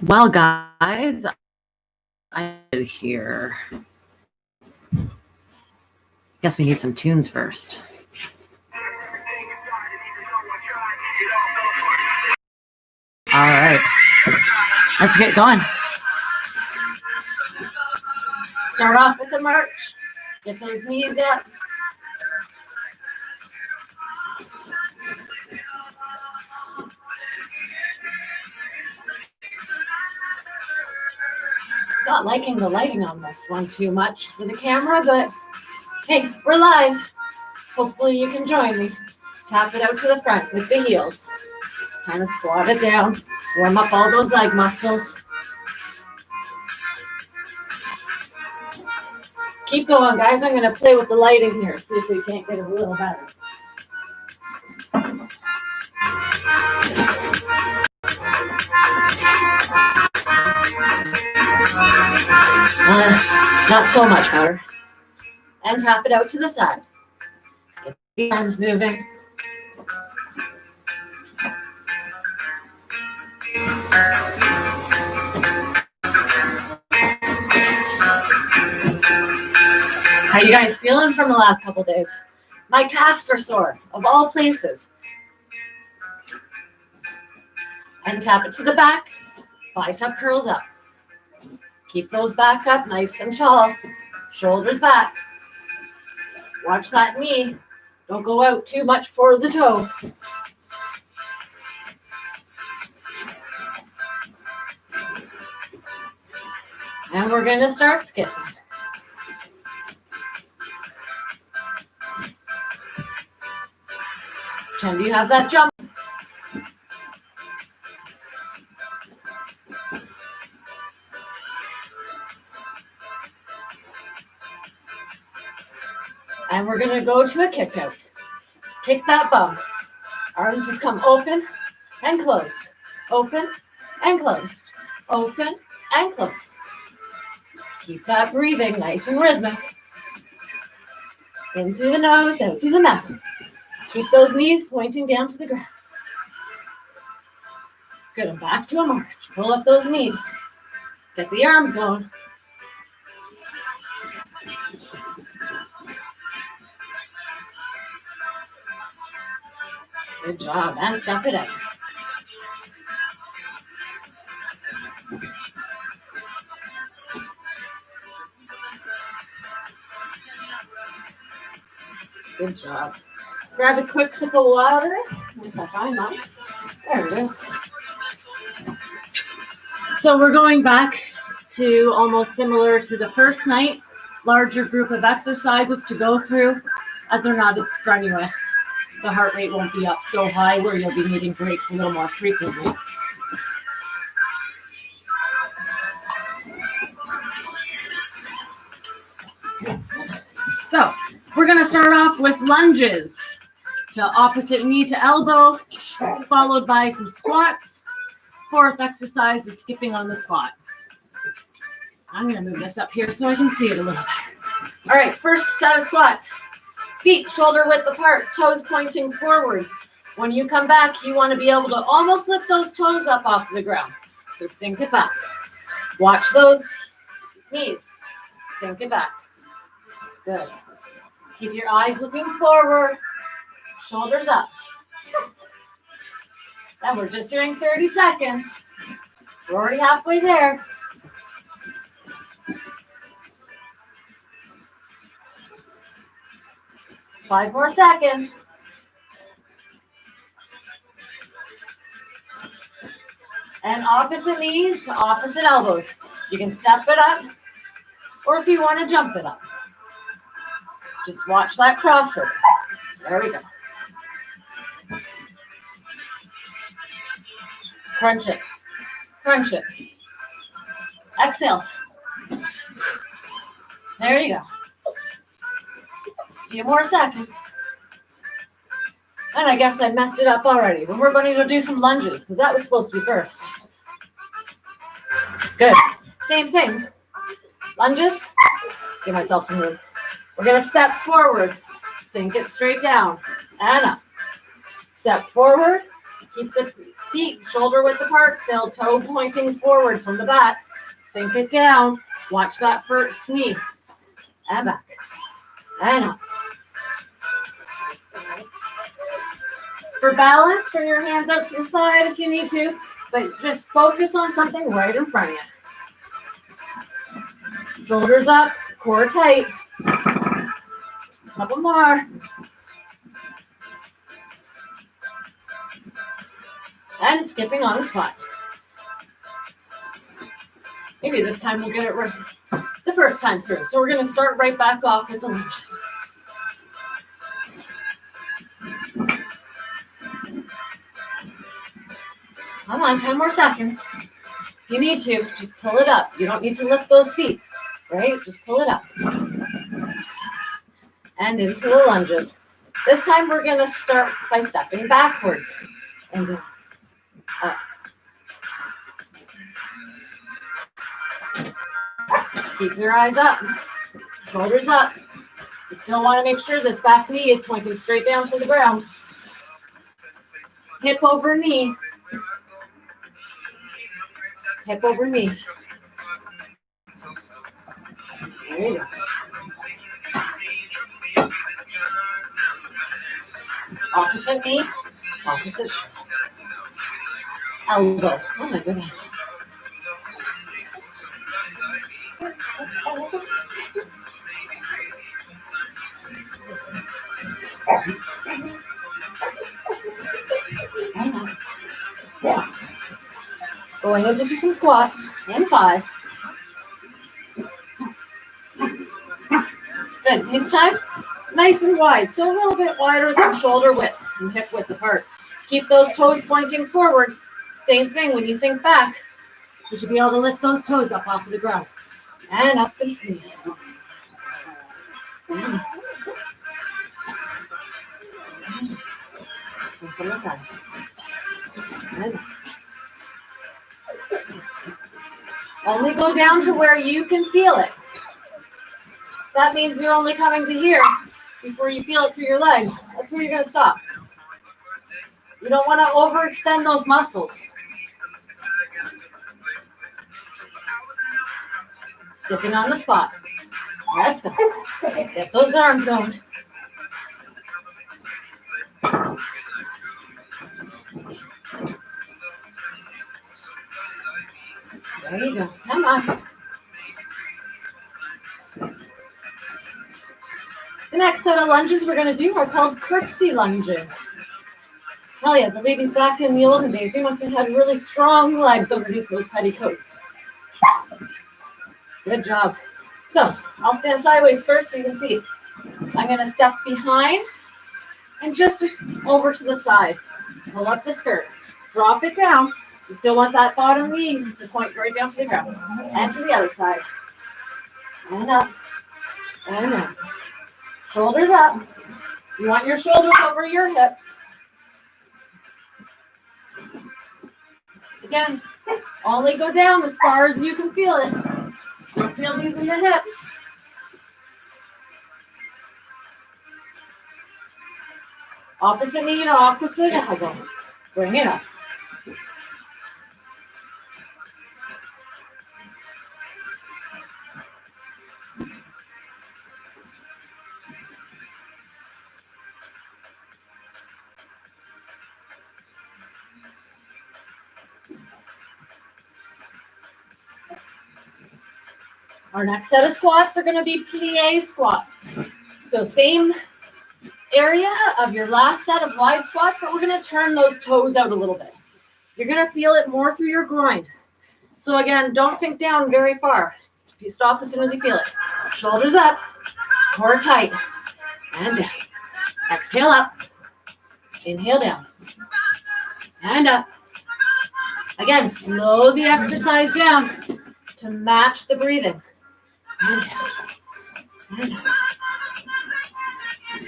Well, guys, I'm here. Guess we need some tunes first. All right, let's get going. Start off with the march. Get those knees up. Not liking the lighting on this one too much for the camera, but hey, we're live. Hopefully you can join me. Tap it out to the front with the heels. Kind of squat it down. Warm up all those leg muscles. Keep going, guys. I'm going to play with the lighting here, see if we can't get it a little better. Not so much better. And tap it out to the side. Get the arms moving. How you guys feeling from the last couple days? My calves are sore, of all places. And tap it to the back. Bicep curls up. Keep those back up nice and tall. Shoulders back. Watch that knee. Don't go out too much for the toe. And we're going to start skipping. Jen, do you have that jump? And we're going to go to a kick out. Kick that bum. Arms just come open and closed. Open and closed. Open and closed. Keep that breathing nice and rhythmic. In through the nose, out through the mouth. Keep those knees pointing down to the ground. Good, and back to a march. Pull up those knees. Get the arms going. Good job, and step it out. Good job. Grab a quick sip of water. If I find that. There it is. So we're going back to almost similar to the first night. Larger group of exercises to go through as they're not as strenuous. The heart rate won't be up so high where you'll be needing breaks a little more frequently. So we're going to start off with lunges to opposite knee to elbow, followed by some squats. Fourth exercise is skipping on the spot. I'm going to move this up here so I can see it a little better. All right, first set of squats. Feet shoulder width apart, toes pointing forwards. When you come back, you want to be able to almost lift those toes up off the ground. So sink it back. Watch those knees. Sink it back. Good. Keep your eyes looking forward. Shoulders up. And we're just doing 30 seconds. We're already halfway there. Five more seconds. And opposite knees to opposite elbows. You can step it up, or if you want to jump it up. Just watch that crossover. There we go. Crunch it. Crunch it. Exhale. There you go. A few more seconds. And I guess I messed it up already. But we're going to do some lunges because that was supposed to be first. Good. Same thing. Lunges. Give myself some room. We're going to step forward. Sink it straight down. And up. Step forward. Keep the feet shoulder width apart still, toe pointing forwards from the back. Sink it down. Watch that first knee. And back. And up. For balance, bring your hands out to the side if you need to, but just focus on something right in front of you. Shoulders up, core tight. Couple more. And skipping on the squat. Maybe this time we'll get it right the first time through. So we're going to start right back off with the lunges. Come on, 10 more seconds. If you need to, just pull it up. You don't need to lift those feet, right? Just pull it up. And into the lunges. This time we're going to start by stepping backwards and down, up. Keep your eyes up, shoulders up. You still want to make sure this back knee is pointing straight down to the ground. Hip over knee. Hip over knee. There you go. Opposite knee, opposite shoulder. Elbow. Oh my goodness. Yeah. Going into some squats in 5. Good. This time, nice and wide. So a little bit wider than shoulder width and hip width apart. Keep those toes pointing forwards. Same thing when you sink back. You should be able to lift those toes up off of the ground. And up and squeeze. So from the side. And only go down to where you can feel it. That means you're only coming to here before you feel it through your legs. That's where you're going to stop. You don't want to overextend those muscles. Skipping on the spot. Let's go. Get those arms going. There you go. Come on. The next set of lunges we're going to do are called curtsy lunges. Tell you, the ladies back in the olden days, they must have had really strong legs underneath those petticoats. Good job. So I'll stand sideways first so you can see. I'm going to step behind and just over to the side. Pull up the skirts. Drop it down. You still want that bottom knee to point right down to the ground. And to the other side. And up. And up. Shoulders up. You want your shoulders over your hips. Again, only go down as far as you can feel it. Don't feel these in the hips. Opposite knee to opposite elbow. Bring it up. Our next set of squats are going to be plie squats. So same area of your last set of wide squats, but we're going to turn those toes out a little bit. You're going to feel it more through your groin. So again, don't sink down very far. You stop as soon as you feel it. Shoulders up, core tight, and down. Exhale up, inhale down, and up. Again, slow the exercise down to match the breathing. And down, and up.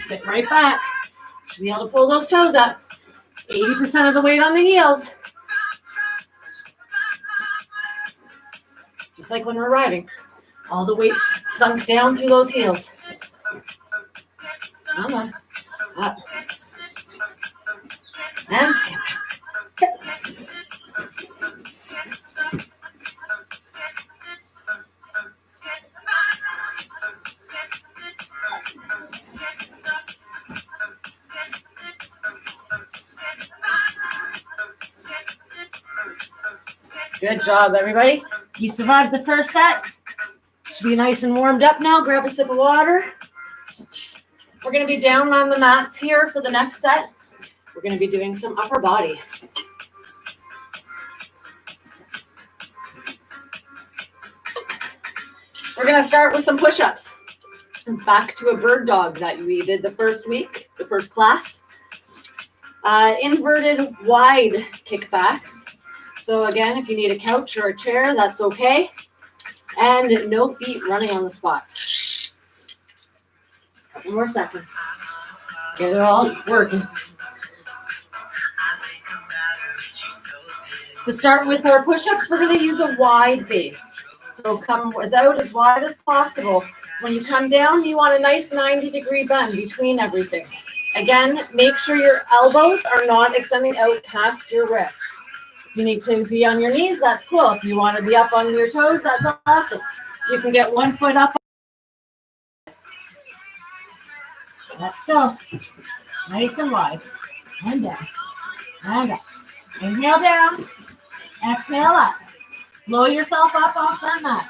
Sit right back. Should be able to pull those toes up. 80% of the weight on the heels. Just like when we're riding. All the weight sunk down through those heels. Come on. Up. And skip. Good job, everybody. You survived the first set. Should be nice and warmed up now. Grab a sip of water. We're going to be down on the mats here for the next set. We're going to be doing some upper body. We're going to start with some push-ups. Back to a bird dog that we did the first week, the first class. Inverted wide kickbacks. So again, if you need a couch or a chair, that's okay. And no feet running on the spot. Couple more seconds. Get it all working. To start with our push-ups, we're going to use a wide base. So come out as wide as possible. When you come down, you want a nice 90-degree bend between everything. Again, make sure your elbows are not extending out past your wrists. If you need to be on your knees, that's cool. If you want to be up on your toes, that's awesome. You can get one foot up. Let's go. Nice and wide. And down. And up. Inhale down. Exhale up. Blow yourself up off that mat.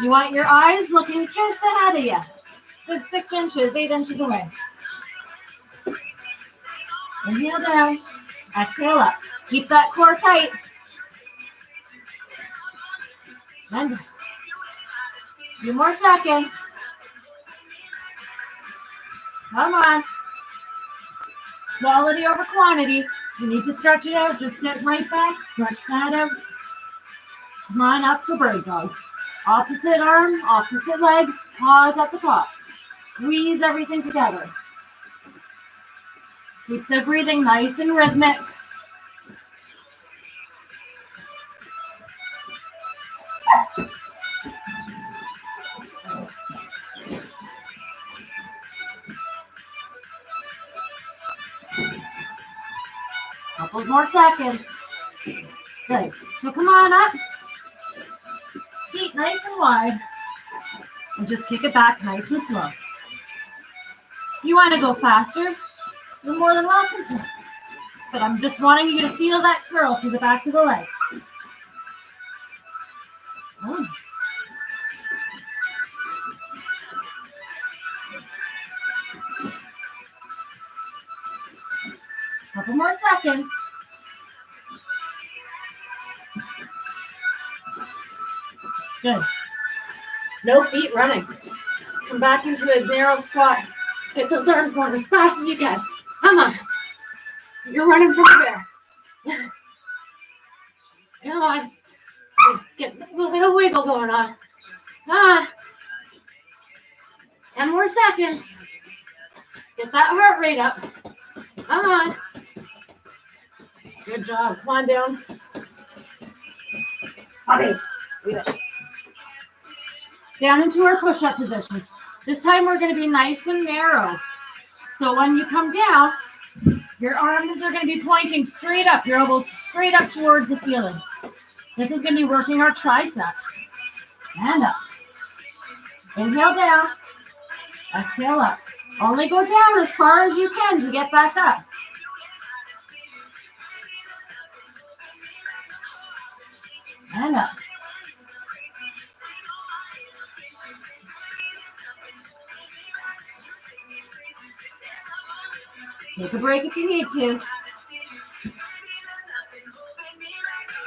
You want your eyes looking just ahead of you. Good 6 inches, 8 inches away. Inhale down. Exhale up. Keep that core tight. And a few more seconds. Come on. Quality over quantity. You need to stretch it out. Just sit right back. Stretch that out. Come on up for bird dog. Opposite arm, opposite leg. Pause at the top. Squeeze everything together. Keep the breathing nice and rhythmic. Couple more seconds. Good. So come on up. Feet nice and wide. And just kick it back nice and slow. If you want to go faster, you're more than welcome to. But I'm just wanting you to feel that curl through the back of the leg. Oh. Couple more seconds. Good. No feet running. Come back into a narrow squat. Get those arms going as fast as you can. Come on. You're running from the bear. Come on. Get a little bit of wiggle going on. Come on. 10 more seconds. Get that heart rate up. Come on. Good job. Come on down. Bodies. Down into our push-up position. This time we're going to be nice and narrow. So when you come down, your arms are going to be pointing straight up, your elbows straight up towards the ceiling. This is going to be working our triceps. And up. Inhale down. Exhale up. Only go down as far as you can to get back up. And up. Take a break if you need to.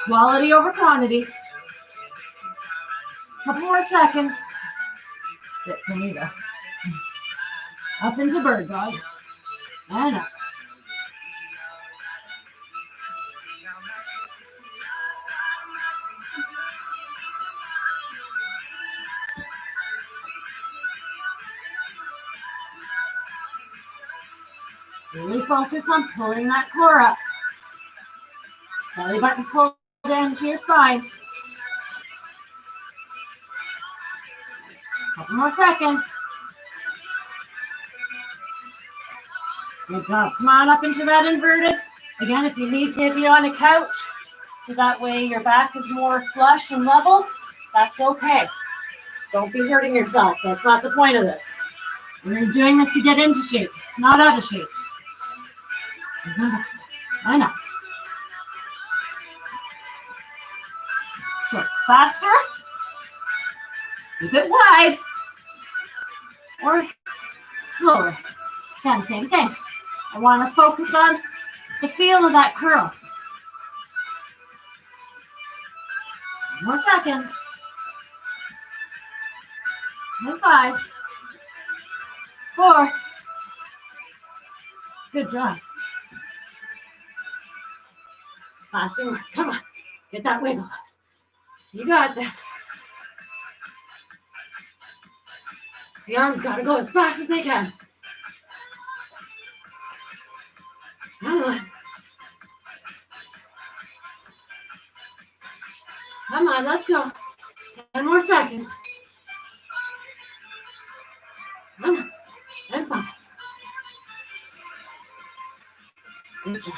Quality over quantity. Couple more seconds. Sit for me though. Up into bird dog. And up. Really focus on pulling that core up. Belly button pull down to your spine. Couple more seconds. Good job. Come on up into that inverted. Again, if you need to be on a couch, so that way your back is more flush and level, that's okay. Don't be hurting yourself. That's not the point of this. We're doing this to get into shape, not out of shape. I know. So faster, keep it wide, or slower. Again, same thing. I want to focus on the feel of that curl. More seconds. And 5, 4. Good job. Faster more. Come on. Get that wiggle. You got this. The arms got to go as fast as they can. Come on. Come on, let's go. 10 more seconds. Come on. And 5. Good job.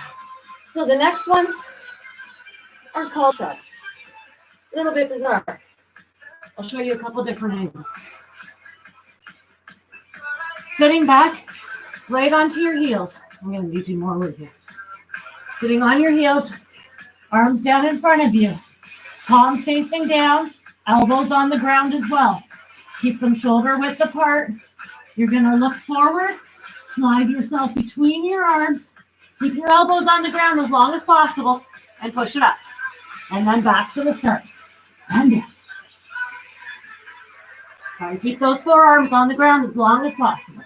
So the next ones are called shrugs. A little bit bizarre. I'll show you a couple different angles. Sitting back, right onto your heels. I'm going to need you more with you. Sitting on your heels, arms down in front of you. Palms facing down, elbows on the ground as well. Keep them shoulder width apart. You're going to look forward, slide yourself between your arms, keep your elbows on the ground as long as possible, and push it up. And then back to the start. And down. Try to keep those forearms on the ground as long as possible.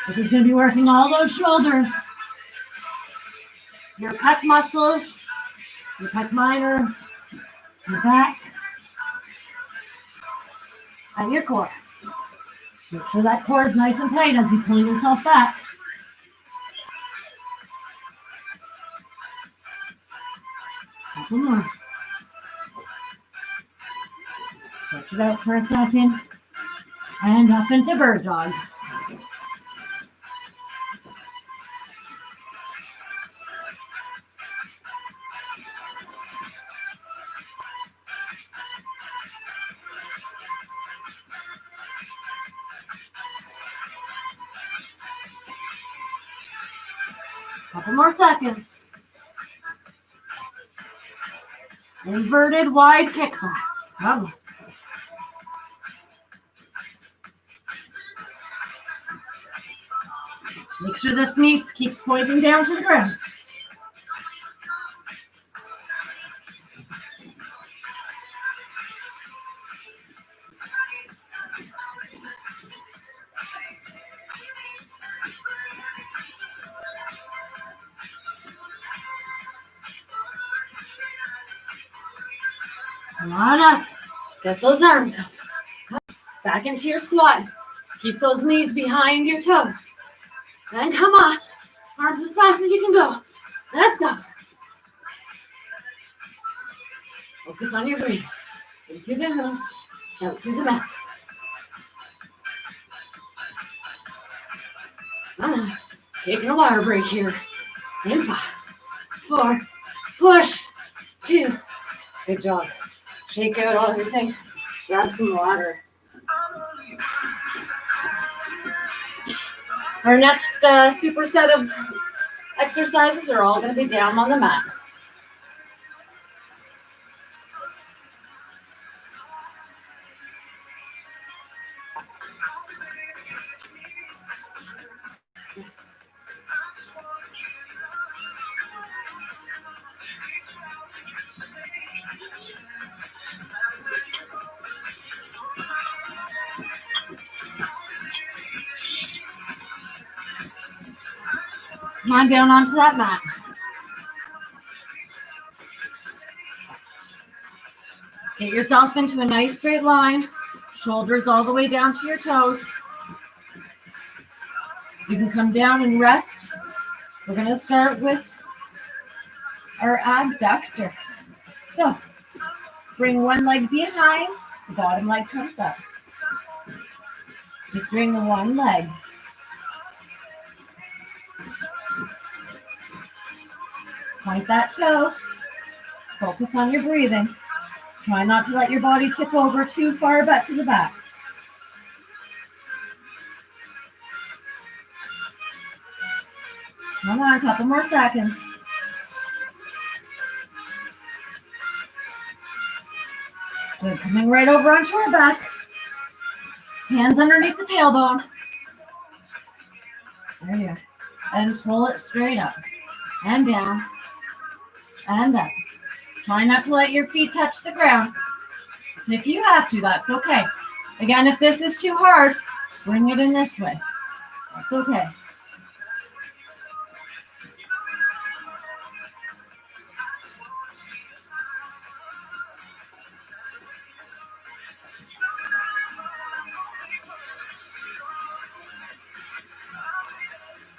This is going to be working all those shoulders, your pec muscles, your pec minors, your back, and your core. Make sure that core is nice and tight as you pull yourself back. Couple more. Stretch it out for a second. And up into bird dog. Couple more seconds. Inverted wide kickbacks. Come on. Make sure this knee keeps pointing down to the ground. Come on up. Get those arms up. Back into your squat. Keep those knees behind your toes. Then come on. Arms as fast as you can go. Let's go. Focus on your breathing. In through the nose, out through the mouth. Taking a water break here. In 5, 4, push, 2. Good job. Shake out all everything. Grab some water. Our next superset of exercises are all going to be down on the mat. Come on down onto that mat. Get yourself into a nice straight line. Shoulders all the way down to your toes. You can come down and rest. We're going to start with our abductors. So, bring one leg behind, the bottom leg comes up. Just bring the one leg. Point that toe. Focus on your breathing. Try not to let your body tip over too far back to the back. Come on, a couple more seconds. Good. Coming right over onto our back. Hands underneath the tailbone. There you go. And pull it straight up. And down. And up. Try not to let your feet touch the ground. And if you have to, that's okay. Again, if this is too hard, bring it in this way. That's okay.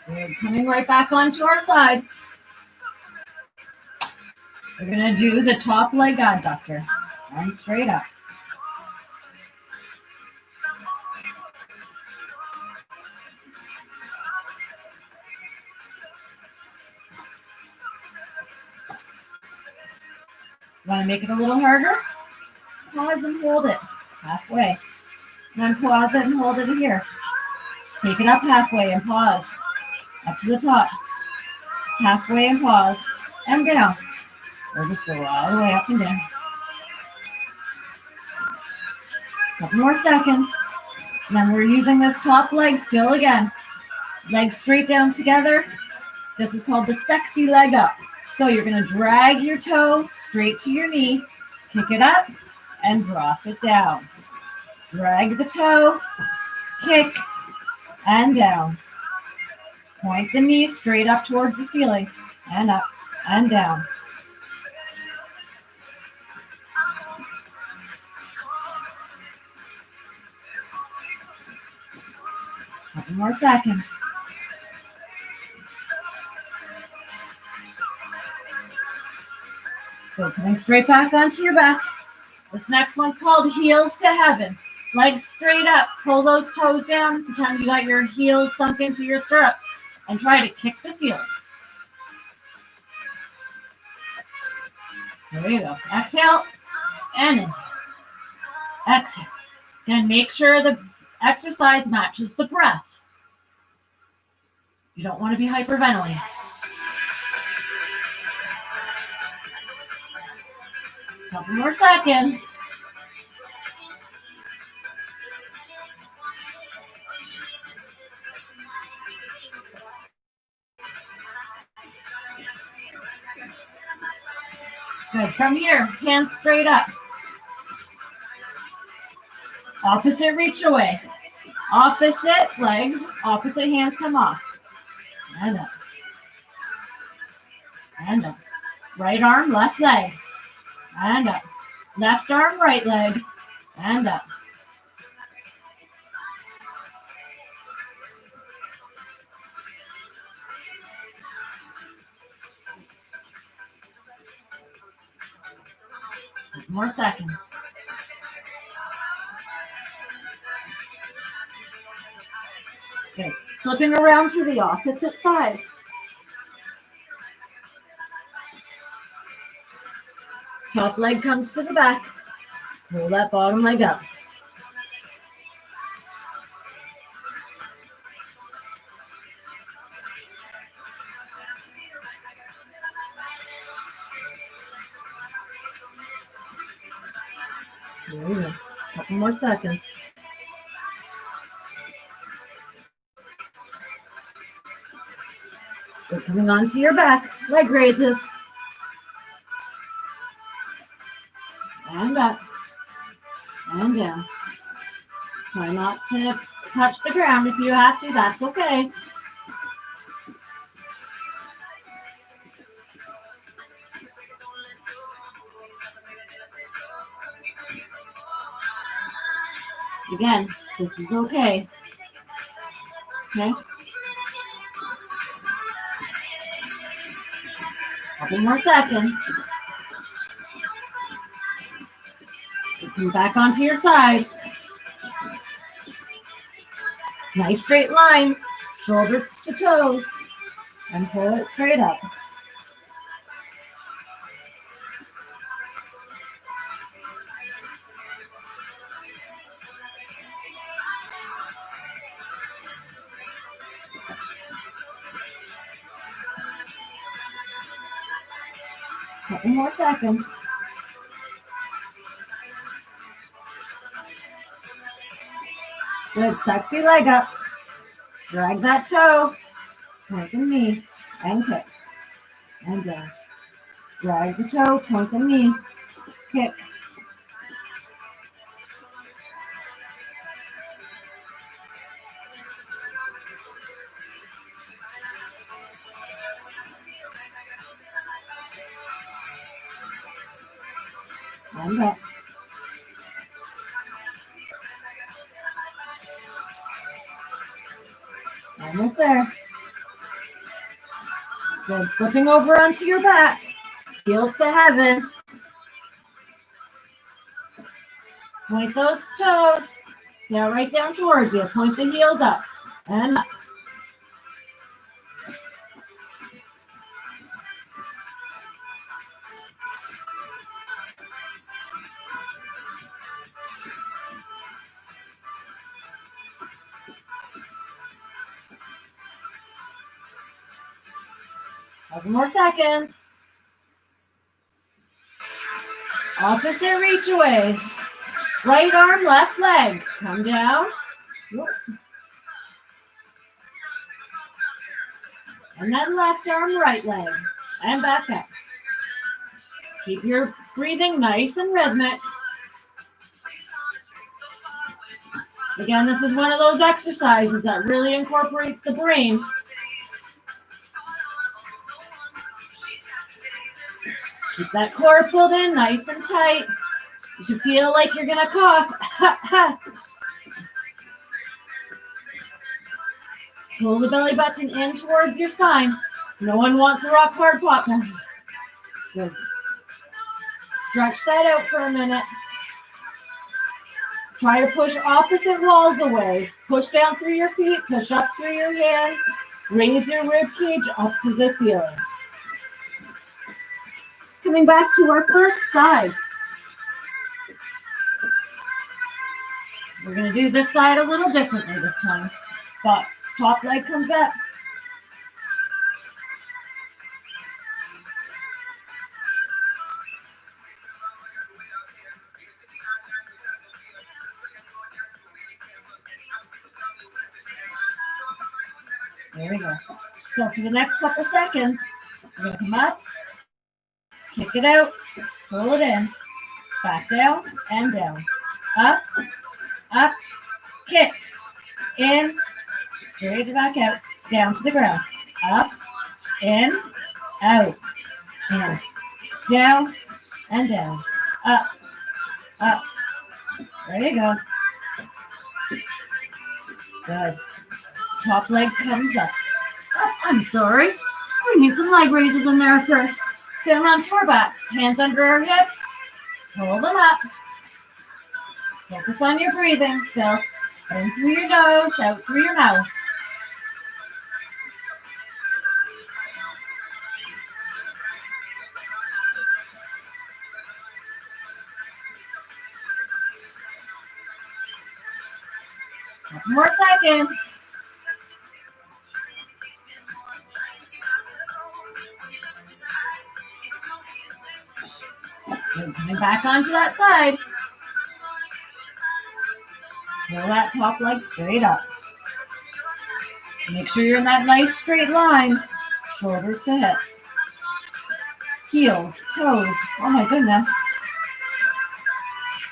Good. Coming right back onto our side. We're going to do the top leg adductor. And straight up. Want to make it a little harder? Pause and hold it halfway. And then pause it and hold it here. Take it up halfway and pause. Up to the top. Halfway and pause. And down. We'll just go all the way up and down. Couple more seconds. And then we're using this top leg still again. Legs straight down together. This is called the sexy leg up. So you're going to drag your toe straight to your knee, kick it up, and drop it down. Drag the toe, kick, and down. Point the knee straight up towards the ceiling, and up, and down. Couple more seconds. So coming straight back onto your back. This next one's called heels to heaven. Legs straight up. Pull those toes down. Pretend you got your heels sunk into your stirrups. And try to kick the ceiling. There you go. Exhale. And in. Exhale. And make sure the exercise matches the breath. You don't want to be hyperventilating. Couple more seconds. Good. From here, hands straight up. Opposite reach away. Opposite legs, opposite hands come off. And up. And up. Right arm, left leg. And up. Left arm, right leg. And up. More seconds. Okay, slipping around to the opposite side. Top leg comes to the back. Pull that bottom leg up. There we go. Couple more seconds. We're coming onto your back. Leg raises. And up. And down. Try not to touch the ground. If you have to, that's okay. Again, this is okay. Okay? Couple more seconds. Come back onto your side. Nice straight line. Shoulders to toes. And pull it straight up. Couple more seconds. Good, sexy leg ups. Drag that toe. Point the knee and kick. And down. Drag the toe, point the knee, kick. And up. Almost there. Good. Flipping over onto your back. Heels to heaven. Point those toes. Now right down towards you. Point the heels up. And up. Couple more seconds. Opposite reach aways. Right arm, left leg. Come down. And then left arm, right leg. And back up. Keep your breathing nice and rhythmic. Again, this is one of those exercises that really incorporates the brain. Keep that core pulled in nice and tight. You should feel like you're going to cough. Pull the belly button in towards your spine. No one wants a rock hard pop. Good. Stretch that out for a minute. Try to push opposite walls away. Push down through your feet, push up through your hands. Raise your rib cage up to the ceiling. Coming back to our first side. We're going to do this side a little differently this time. But top leg comes up. There we go. So for the next couple seconds, we're going to come up, kick it out, pull it in, back down, and down. Up, up, kick, in, straight back out, down to the ground. Up, in, out, in, down, and down. Up, up. There you go. Good. Top leg comes up. Oh, I'm sorry. We need some leg raises in there first. Get them onto our backs. Hands under our hips. Pull them up. Focus on your breathing still. In through your nose, out through your mouth. Couple more seconds. And coming back onto that side. Pull that top leg straight up. Make sure you're in that nice straight line. Shoulders to hips. Heels, toes. Oh my goodness.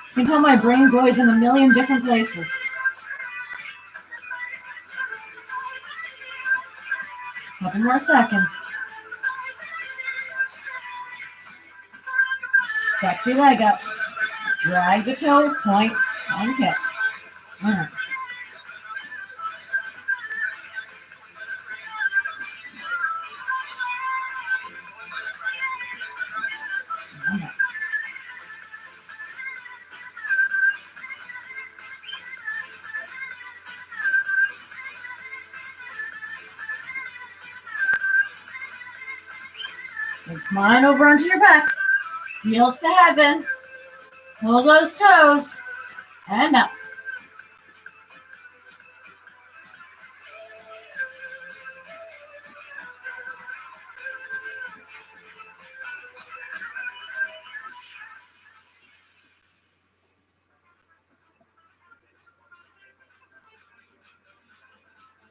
You can tell my brain's always in a million different places. Couple more seconds. Sexy leg up. Drag the toe, point, and kick. Come on over onto your back. Heels to heaven. Pull those toes. And up.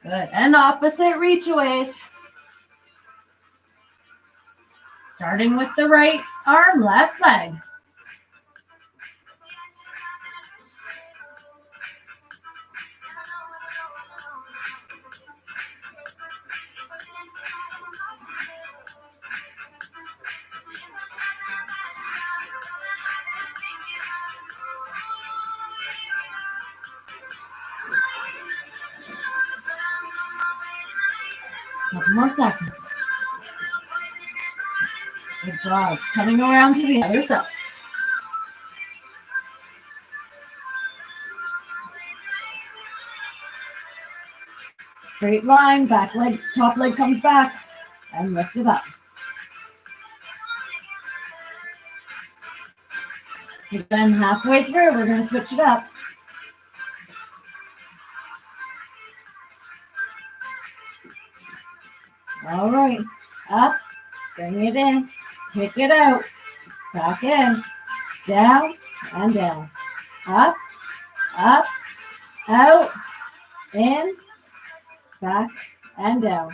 Good. And opposite reach-aways. Starting with the right arm, left leg. Couple more seconds. Good job. Coming around to the other side. Straight line, back leg, top leg comes back, and lift it up. Then halfway through, we're going to switch it up. All right, up, bring it in, kick it out, back in, down, and down. Up, up, out, in, back, and down.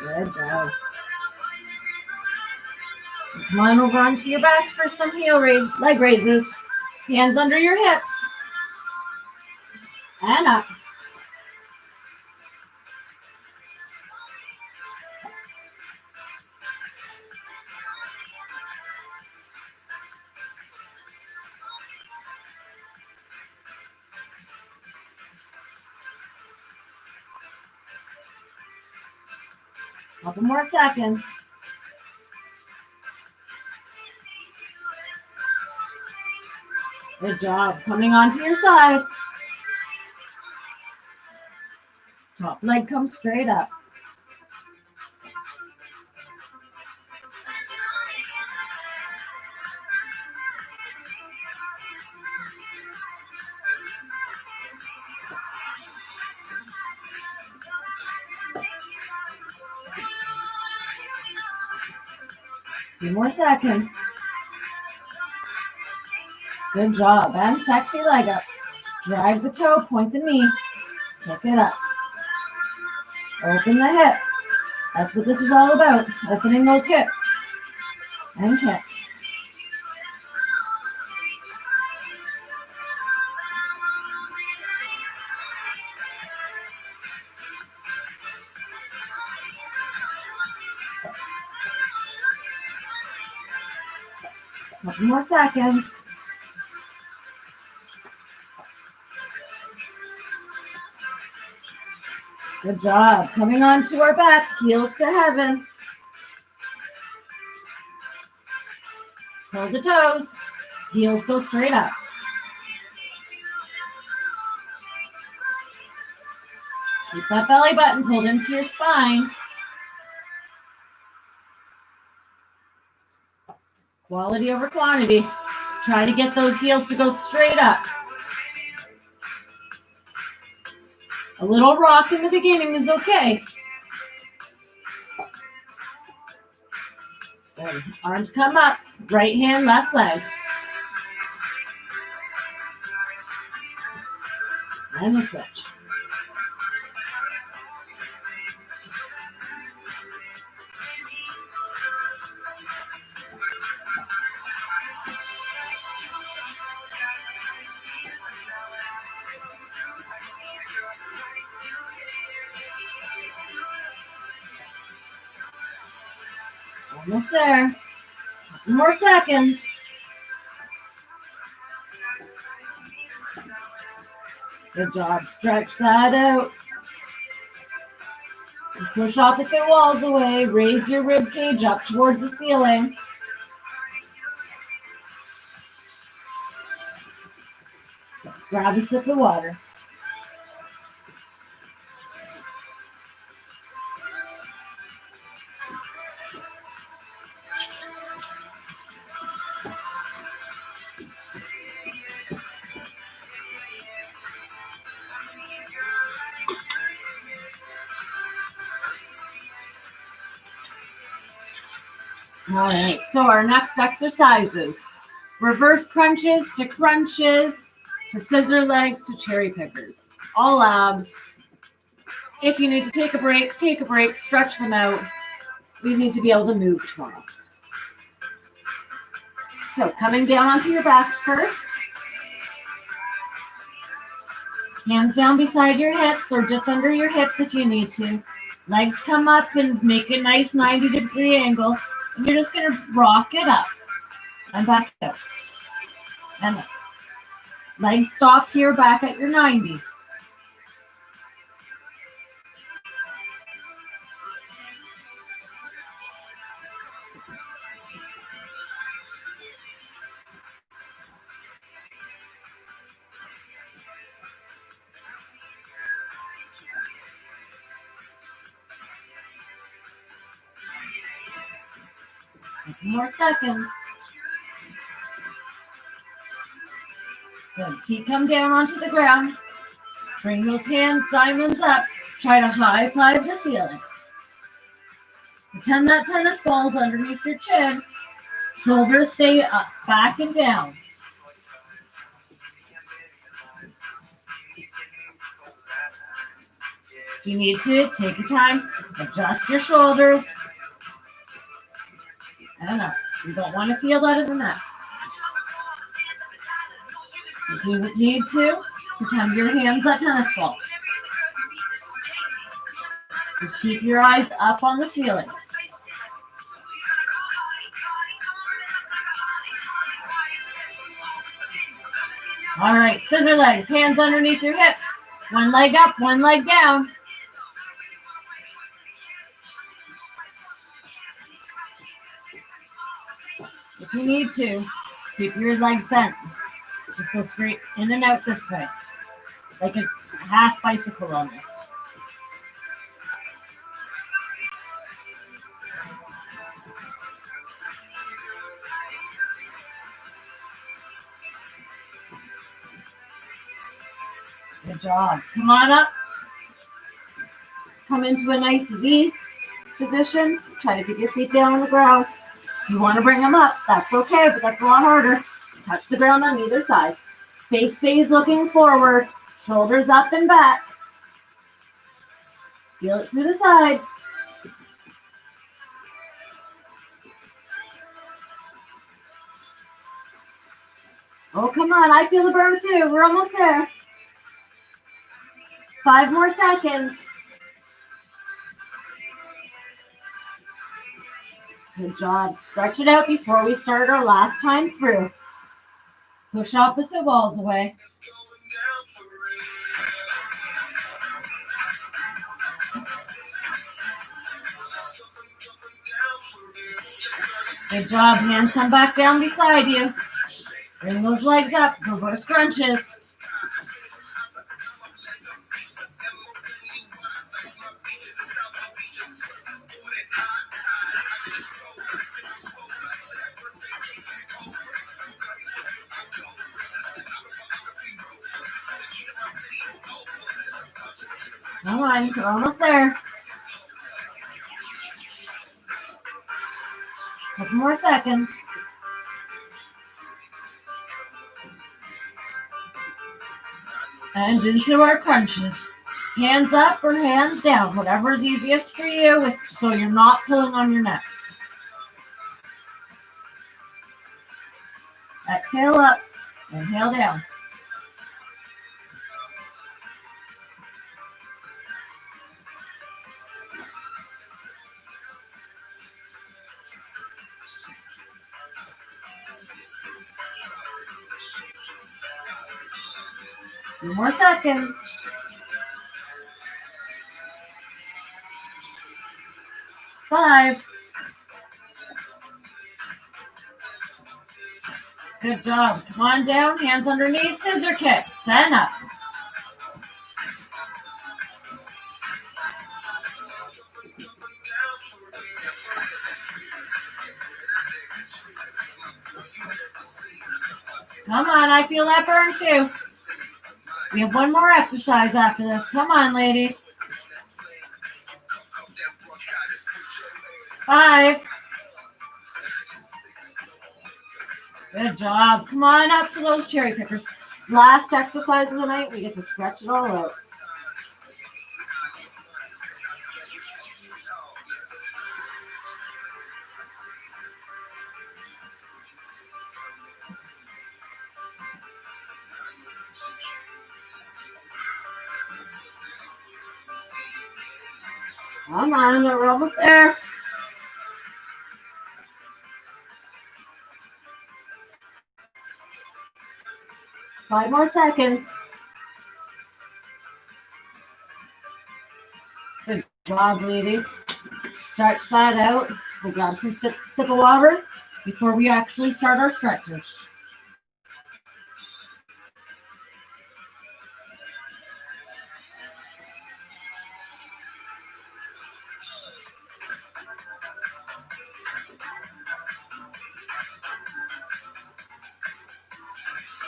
Good job. Come on over onto your back for some leg raises. Hands under your hips. And up. Couple more seconds. Good job. Coming onto your side. Top leg comes straight up. Few more seconds. Good job. And sexy leg ups. Drag the toe, point the knee. Pick it up. Open the hip. That's what this is all about. Opening those hips. And kick. Couple more seconds. Good job. Coming onto our back, heels to heaven. Pull the toes. Heels go straight up. Keep that belly button pulled into your spine. Quality over quantity. Try to get those heels to go straight up. A little rock in the beginning is okay. Good. Arms come up. Right hand, left leg. And a switch. Almost there. Couple more seconds. Good job. Stretch that out. Push opposite walls away. Raise your rib cage up towards the ceiling. Grab a sip of water. All right, so our next exercises: reverse crunches to crunches to scissor legs to cherry pickers. All abs. If you need to take a break, stretch them out. We need to be able to move tomorrow. So coming down onto your backs first. Hands down beside your hips or just under your hips if you need to. Legs come up and make a nice 90-degree angle. And you're just going to rock it up and back up. And up. Legs stop here back at your 90. More seconds. Good. Feet come down onto the ground. Bring those hand diamonds up. Try to high five the ceiling. Pretend that tennis ball's underneath your chin. Shoulders stay up, back and down. If you need to, take your time. Adjust your shoulders. And up. You don't want to feel out of the neck. If you need to, pretend your hand's a tennis ball. Just keep your eyes up on the ceiling. All right, scissor legs, hands underneath your hips. One leg up, one leg down. If you need to, keep your legs bent. Just go straight in and out this way, like a half bicycle almost. Good job. Come on up. Come into a nice V position. Try to get your feet down on the ground. If you want to bring them up, that's okay, but that's a lot harder. Touch the ground on either side. Face stays looking forward. Shoulders up and back. Feel it through the sides. Oh, come on. I feel the burn too. We're almost there. 5 more seconds. Good job. Stretch it out before we start our last time through. Push opposite walls away. Good job. Hands come back down beside you. Bring those legs up. Reverse crunches. Come on, we're almost there. Couple more seconds. And into our crunches. Hands up or hands down, whatever is easiest for you, so you're not pulling on your neck. Exhale up, inhale down. Few more seconds. 5. Good job. Come on down, hands underneath, scissor kick. Stand up. Come on, I feel that burn too. We have one more exercise after this. Come on, ladies. 5, Good job. Come on up for those cherry pickers. Last exercise of the night, we get to stretch it all out. Come on, we're almost there. Five more seconds. Good job, ladies. Stretch that out. We'll grab some sip of water before we actually start our stretches.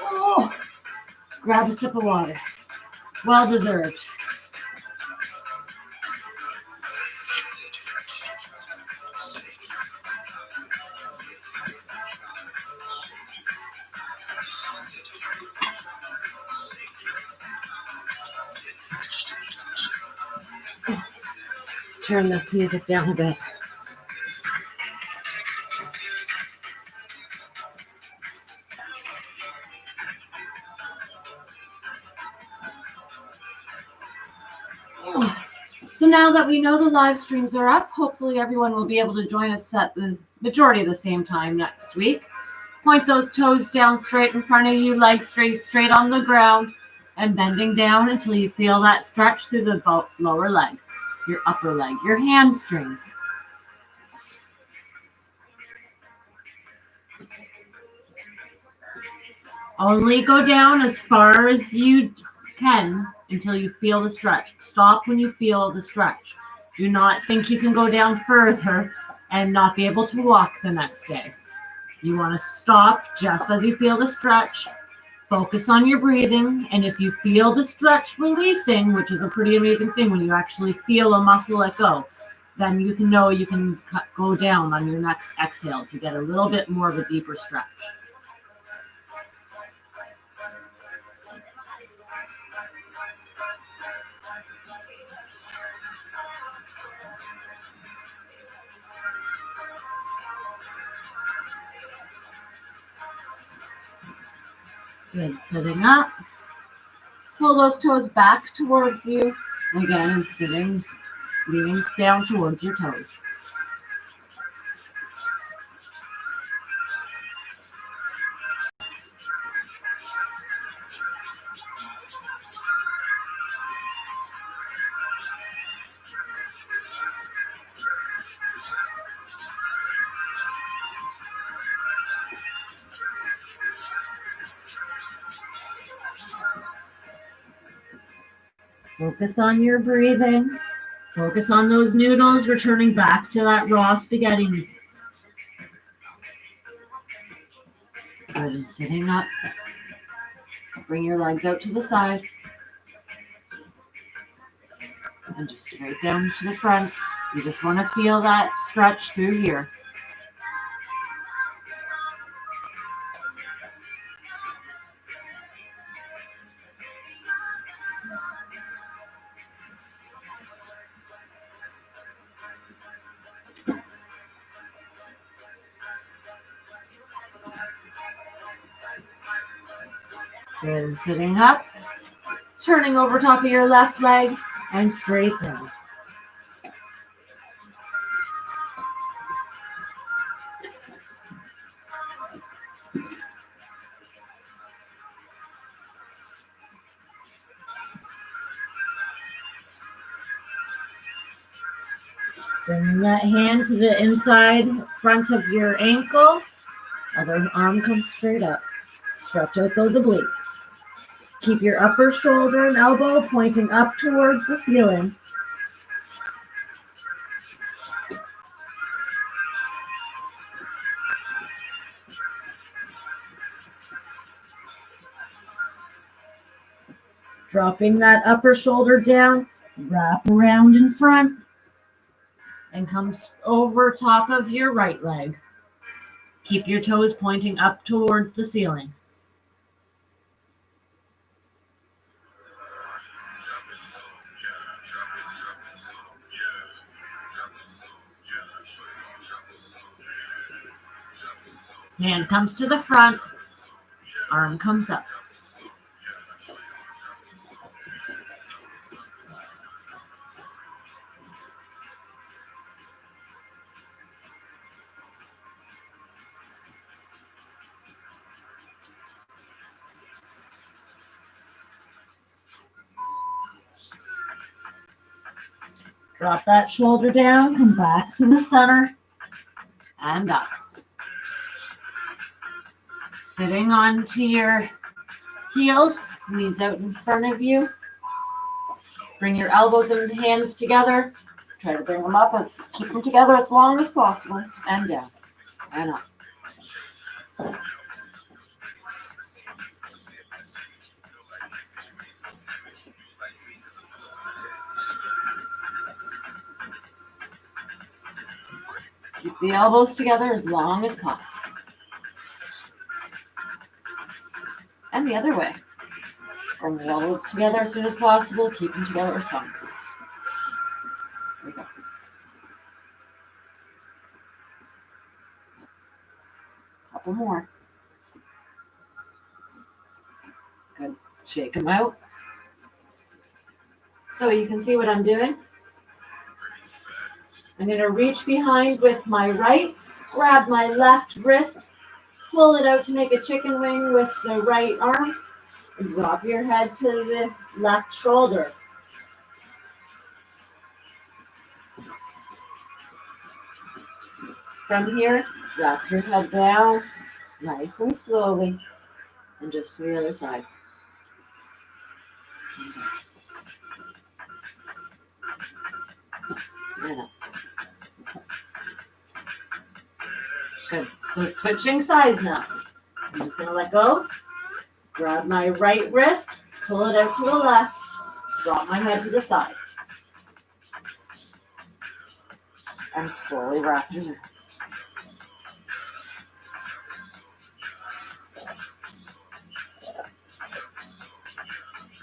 Oh, grab a sip of water. Well deserved. Let's turn this music down a bit. So now that we know the live streams are up, hopefully everyone will be able to join us at the majority of the same time next week. Point those toes down straight in front of you, legs straight on the ground, and bending down until you feel that stretch through the lower leg, your upper leg, your hamstrings. Only go down as far as you can until you feel the stretch. Stop when you feel the stretch. Do not think you can go down further and not be able to walk the next day. You want to stop just as you feel the stretch. Focus on your breathing, and if you feel the stretch releasing, which is a pretty amazing thing when you actually feel a muscle let go, then you can know you can go down on your next exhale to get a little bit more of a deeper stretch. Good, sitting up. Pull those toes back towards you. Again, and sitting, leaning down towards your toes. Focus on your breathing. Focus on those noodles returning back to that raw spaghetti. Good, and sitting up. Bring your legs out to the side. And just straight down to the front. You just want to feel that stretch through here. Good, and sitting up, turning over top of your left leg and straight down. Bring that hand to the inside front of your ankle. Other arm comes straight up. Stretch out those obliques. Keep your upper shoulder and elbow pointing up towards the ceiling. Dropping that upper shoulder down, wrap around in front, and come over top of your right leg. Keep your toes pointing up towards the ceiling. Hand comes to the front, arm comes up. Drop that shoulder down, come back to the center, and up. Sitting onto your heels, knees out in front of you. Bring your elbows and hands together. Try to bring them up, keep them together as long as possible, and down, and up. Keep the elbows together as long as possible. And the other way. Bring the elbows together as soon as possible. Keep them together as long as possible. Here we go. Couple more. Good. Shake them out. So you can see what I'm doing. I'm going to reach behind with my right, grab my left wrist, pull it out to make a chicken wing with the right arm, and drop your head to the left shoulder. From here, drop your head down, nice and slowly, and just to the other side. And up. Good. So switching sides now. I'm just going to let go. Grab my right wrist, pull it out to the left, drop my head to the side. And slowly wrap it around.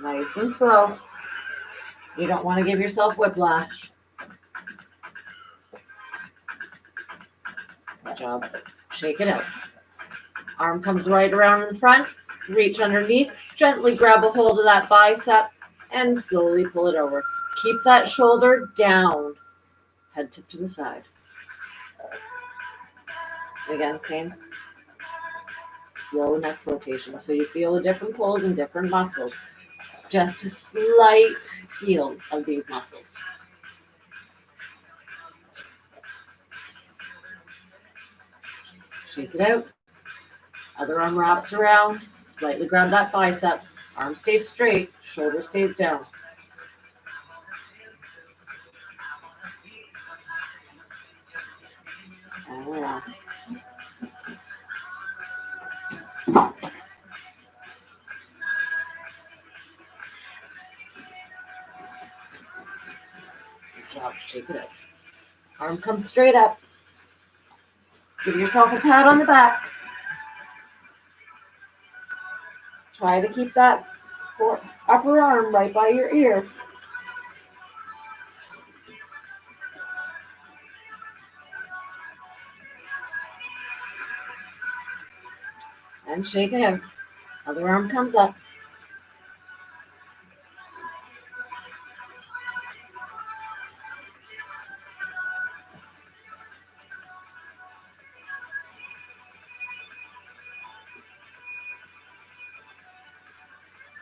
Nice and slow. You don't want to give yourself whiplash. Good job. Shake it out. Arm comes right around in front. Reach underneath. Gently grab a hold of that bicep and slowly pull it over. Keep that shoulder down. Head tip to the side. Again, same slow neck rotation. So you feel the different pulls and different muscles. Just a slight feels of these muscles. Shake it out. Other arm wraps around. Slightly grab that bicep. Arm stays straight. Shoulder stays down. And around. Good job. Shake it out. Arm comes straight up. Give yourself a pat on the back. Try to keep that upper arm right by your ear. And shake it out. Other arm comes up.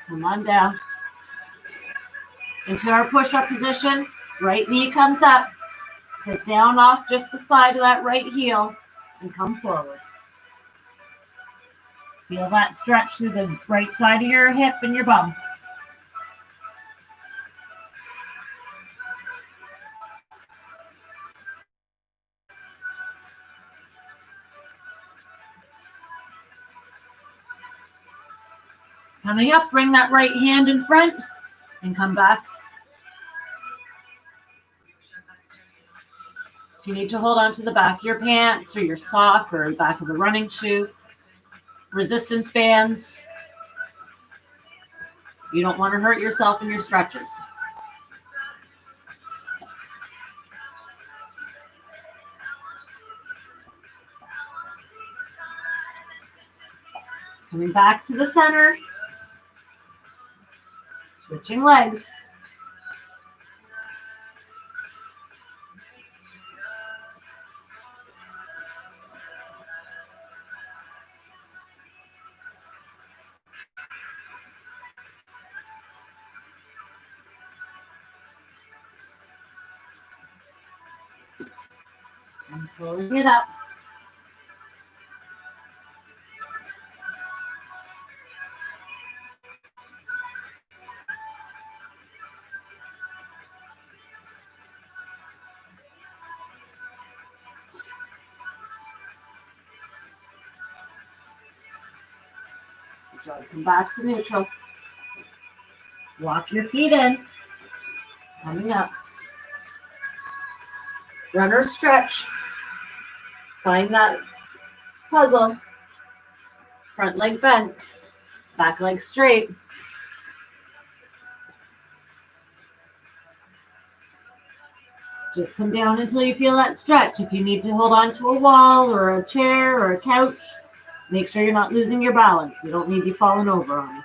Come on down. Into our push-up position. Right knee comes up. Sit down off just the side of that right heel and come forward. Feel that stretch through the right side of your hip and your bum. Coming up, bring that right hand in front and come back. If you need to hold on to the back of your pants or your sock or the back of the running shoe, resistance bands. You don't want to hurt yourself in your stretches. Coming back to the center. Switching legs. And pulling it up. Come back to neutral. Walk your feet in. Coming up. Runner stretch. Find that puzzle. Front leg bent. Back leg straight. Just come down until you feel that stretch. If you need to hold on to a wall or a chair or a couch, make sure you're not losing your balance. We don't need you falling over on you.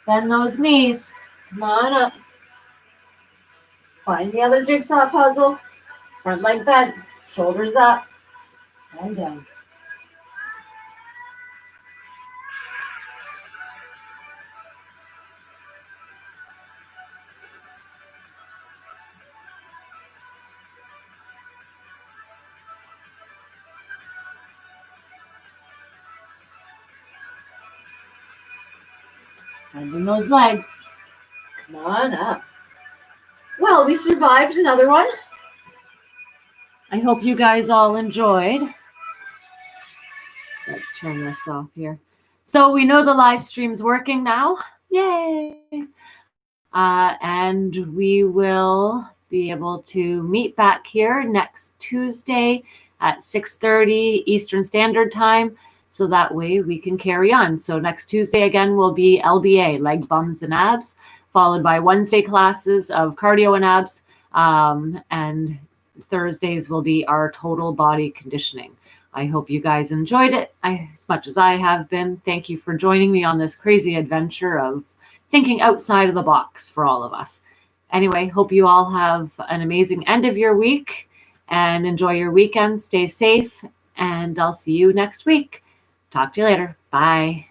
Bend those knees. Come on up. Find the other jigsaw puzzle. Front leg bent. Shoulders up. And down. Bending those legs. Come on up. Well, we survived another one. I hope you guys all enjoyed. Let's turn this off here. So we know the live stream's working now. Yay! And we will be able to meet back here next Tuesday at 6:30 Eastern Standard Time. So that way we can carry on. So next Tuesday again will be LBA, leg, bums, and abs, followed by Wednesday classes of cardio and abs. And Thursdays will be our total body conditioning. I hope you guys enjoyed it as much as I have been. Thank you for joining me on this crazy adventure of thinking outside of the box for all of us. Anyway, hope you all have an amazing end of your week and enjoy your weekend. Stay safe, and I'll see you next week. Talk to you later. Bye.